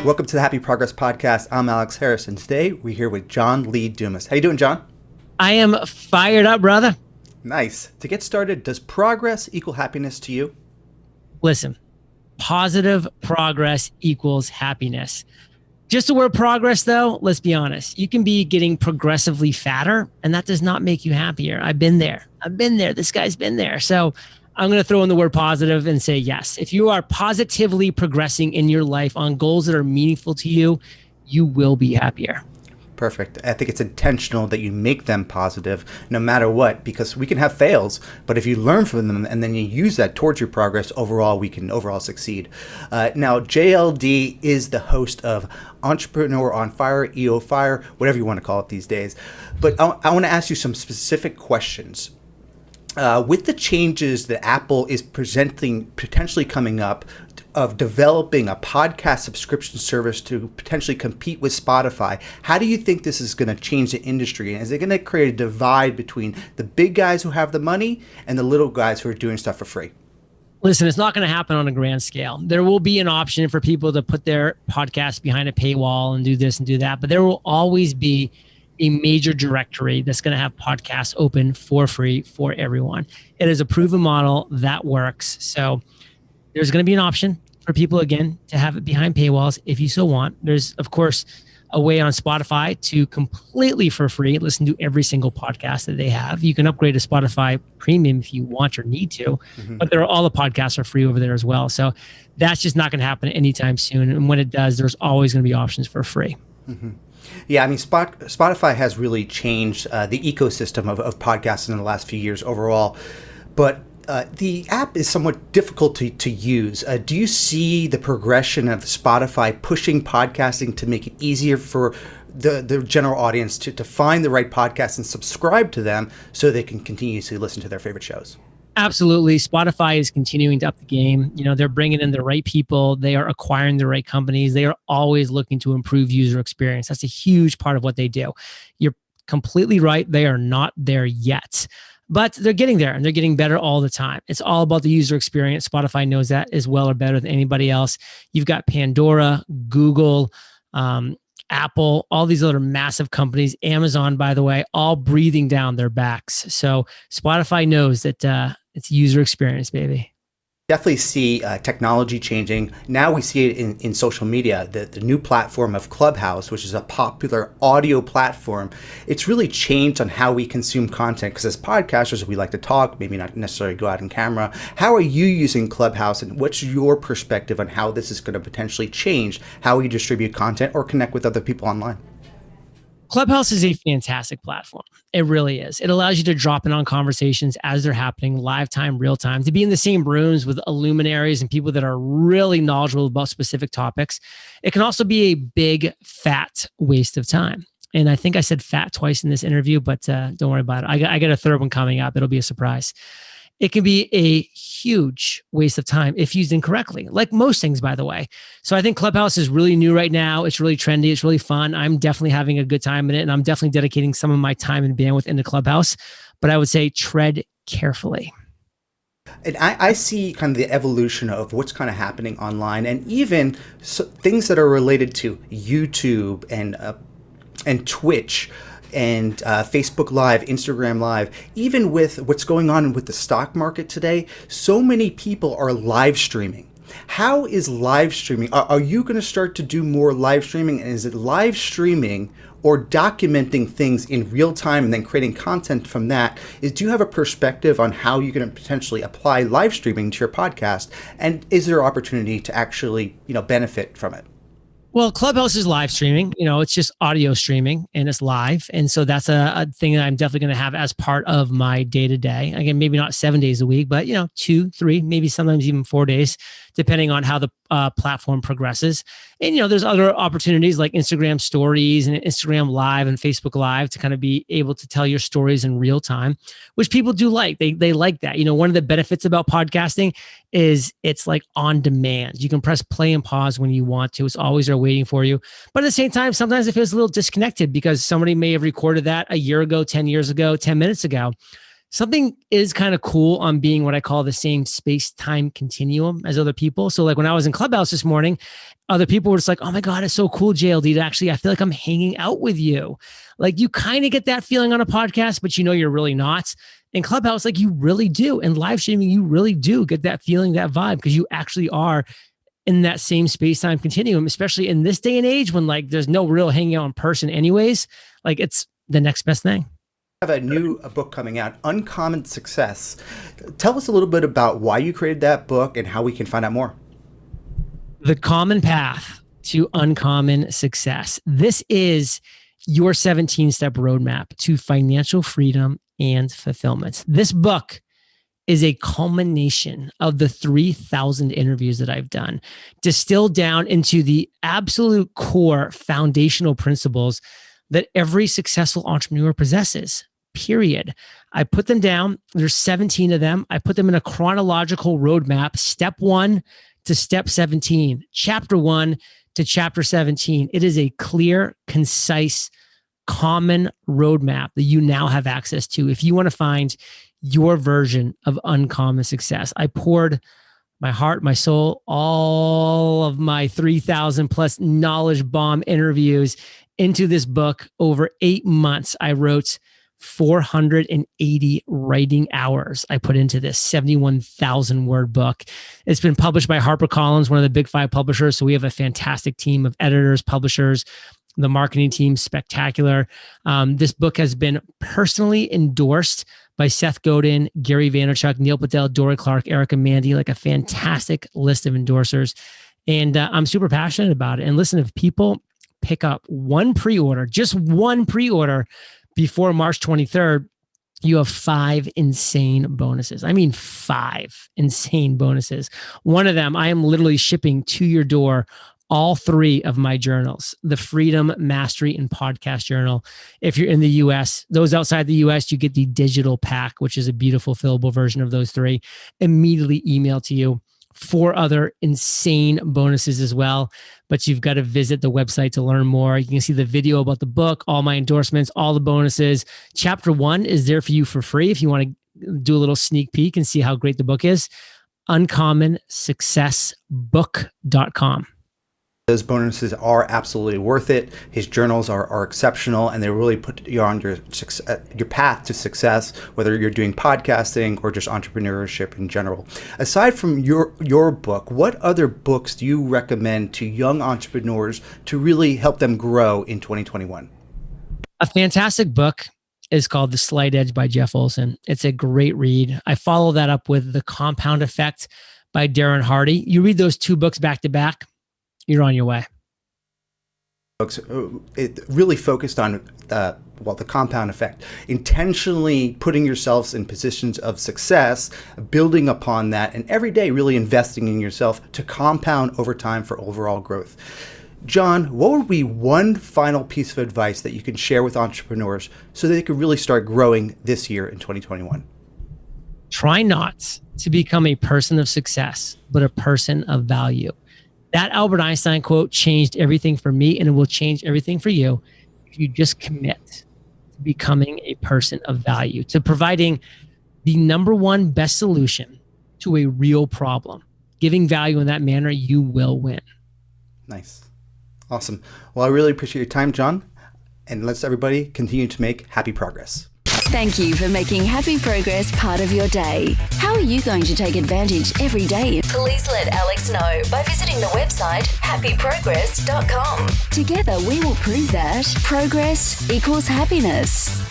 Welcome to the Happy Progress Podcast. I'm Alex Harris, and today we're here with Lee Dumas. How you doing, John? I am fired up, brother. Nice. To get started, does progress equal happiness to you? Listen, positive progress equals happiness. Just the word progress, though, let's be honest. You can be getting progressively fatter, and that does not make you happier. I've been there. This guy's been there. So I'm going to throw in the word positive and say yes. If you are positively progressing in your life on goals that are meaningful to you, you will be happier. Perfect. I think it's intentional that you make them positive no matter what, because we can have fails, but if you learn from them and then you use that towards your progress, overall, we can overall succeed. Now, JLD is the host of Entrepreneur on Fire, EO Fire, whatever you want to call it these days. But I want to ask you some specific questions. With the changes that Apple is presenting, potentially coming up, of developing a podcast subscription service to potentially compete with Spotify, how do you think this is going to change the industry? And is it going to create a divide between the big guys who have the money and the little guys who are doing stuff for free? Listen, it's not going to happen on a grand scale. There will be an option for people to put their podcast behind a paywall and do this and do that, but there will always be a major directory that's going to have podcasts open for free for everyone. It is a proven model that works. So there's going to be an option for people, again, to have it behind paywalls if you so want. There's, of course, a way on Spotify to completely for free listen to every single podcast that they have. You can upgrade to Spotify Premium if you want or need to, but all the podcasts are free over there as well. So that's just not going to happen anytime soon. And when it does, there's always going to be options for free. Yeah, I mean, Spotify has really changed the ecosystem of podcasts in the last few years overall, but the app is somewhat difficult to use. Do you see the progression of Spotify pushing podcasting to make it easier for the general audience to find the right podcasts and subscribe to them so they can continue to listen to their favorite shows? Absolutely. Spotify is continuing to up the game. You know, they're bringing in the right people. They are acquiring the right companies. They are always looking to improve user experience. That's a huge part of what they do. You're completely right. They are not there yet, but they're getting there and they're getting better all the time. It's all about the user experience. Spotify knows that as well or better than anybody else. You've got Pandora, Google, Apple, all these other massive companies, Amazon, by the way, all breathing down their backs. So Spotify knows that it's user experience, baby. Definitely see technology changing. Now we see it in social media, the new platform of Clubhouse, which is a popular audio platform. It's really changed on how we consume content, because as podcasters, we like to talk, maybe not necessarily go out on camera. How are you using Clubhouse, and what's your perspective on how this is going to potentially change how we distribute content or connect with other people online? Clubhouse is a fantastic platform. It really is. It allows you to drop in on conversations as they're happening, live time, real time, to be in the same rooms with luminaries and people that are really knowledgeable about specific topics. It can also be a big, fat waste of time. And I think I said fat twice in this interview, but don't worry about it. I got a third one coming up. It'll be a surprise. It can be a huge waste of time if used incorrectly, like most things, by the way. So I think Clubhouse is really new right now. It's really trendy. It's really fun. I'm definitely having a good time in it, and I'm definitely dedicating some of my time and bandwidth into Clubhouse. But I would say tread carefully. And I see kind of the evolution of what's kind of happening online, and even things that are related to YouTube and Twitch and Facebook Live, Instagram Live, even with what's going on with the stock market today, so many people are live streaming. How is live streaming? Are you going to start to do more live streaming? And is it live streaming or documenting things in real time and then creating content from that? Do you have a perspective on how you're going to potentially apply live streaming to your podcast? And is there opportunity to actually, benefit from it? Well, Clubhouse is live streaming. It's just audio streaming and it's live. And so that's a thing that I'm definitely going to have as part of my day-to-day. Again, maybe not 7 days a week, but 2, 3, maybe sometimes even 4 days, depending on how the platform progresses. And, there's other opportunities like Instagram stories and Instagram Live and Facebook Live to kind of be able to tell your stories in real time, which people do like. They like that. One of the benefits about podcasting is it's like on demand. You can press play and pause when you want to. It's always there waiting for you. But at the same time, sometimes it feels a little disconnected because somebody may have recorded that a year ago, 10 years ago, 10 minutes ago. something is kind of cool on being what I call the same space-time continuum as other people. So like when I was in Clubhouse this morning, other people were just like, oh my God, it's so cool, JLD, to actually, I feel like I'm hanging out with you. Like you kind of get that feeling on a podcast, but you know you're really not. In Clubhouse, like you really do. And live streaming, you really do get that feeling, that vibe, because you actually are in that same space-time continuum, especially in this day and age when like there's no real hanging out in person anyways. Like it's the next best thing. I have a new book coming out, Uncommon Success. Tell us a little bit about why you created that book and how we can find out more. The common path to uncommon success. This is your 17-step roadmap to financial freedom and fulfillment. This book is a culmination of the 3,000 interviews that I've done, distilled down into the absolute core foundational principles that every successful entrepreneur possesses, period. I put them down. There's 17 of them. I put them in a chronological roadmap, step 1 to step 17, chapter 1 to chapter 17. It is a clear, concise, common roadmap that you now have access to if you want to find your version of uncommon success. I poured my heart, my soul, all of my 3,000 plus knowledge bomb interviews into this book. Over 8 months, I wrote 480 writing hours I put into this 71,000 word book. It's been published by HarperCollins, one of the big 5 publishers. So we have a fantastic team of editors, publishers. The marketing team, spectacular. This book has been personally endorsed by Seth Godin, Gary Vaynerchuk, Neil Patel, Dory Clark, Erica Mandy, like a fantastic list of endorsers. And I'm super passionate about it. And listen, if people pick up one pre-order, just one pre-order before March 23rd, you have 5 insane bonuses. I mean, 5 insane bonuses. One of them, I am literally shipping to your door all 3 of my journals, the Freedom, Mastery, and Podcast Journal. If you're in the US, those outside the US, you get the digital pack, which is a beautiful fillable version of those 3, immediately emailed to you. 4 other insane bonuses as well, but you've got to visit the website to learn more. You can see the video about the book, all my endorsements, all the bonuses. Chapter 1 is there for you for free if you want to do a little sneak peek and see how great the book is. UncommonSuccessBook.com. Those bonuses are absolutely worth it. His journals are exceptional, and they really put you on your path to success, whether you're doing podcasting or just entrepreneurship in general. Aside from your book, what other books do you recommend to young entrepreneurs to really help them grow in 2021? A fantastic book is called The Slight Edge by Jeff Olson. It's a great read. I follow that up with The Compound Effect by Darren Hardy. You read those 2 books back to back, you're on your way. It really focused on the compound effect, intentionally putting yourselves in positions of success, building upon that, and every day really investing in yourself to compound over time for overall growth. John, what would be one final piece of advice that you can share with entrepreneurs so that they could really start growing this year in 2021? Try not to become a person of success, but a person of value. That Albert Einstein quote changed everything for me, and it will change everything for you if you just commit to becoming a person of value, to providing the number 1 best solution to a real problem. Giving value in that manner, you will win. Nice. Awesome. Well, I really appreciate your time, John, and let's everybody continue to make happy progress. Thank you for making happy progress part of your day. How are you going to take advantage every day? Please let Alex know by visiting the website happyprogress.com. Together we will prove that progress equals happiness.